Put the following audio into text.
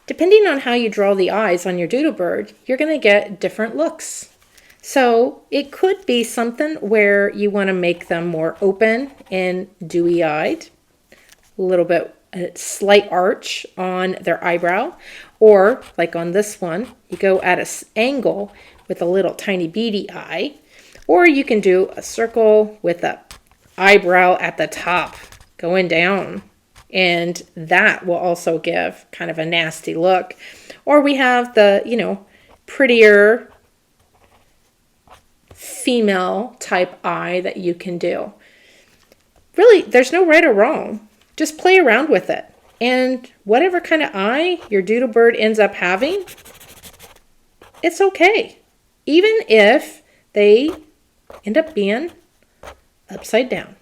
Depending on how you draw the eyes on your doodle bird, you're going to get different looks. So it could be something where you want to make them more open and dewy-eyed, a little bit a slight arch on their eyebrow, or like on this one, you go at an angle with a little tiny beady eye, or you can do a circle with a eyebrow at the top going down, and that will also give kind of a nasty look. Or we have the, prettier female type eye that you can do. Really, there's no right or wrong. Just play around with it. And whatever kind of eye your doodle bird ends up having, it's okay. Even if they end up being upside down.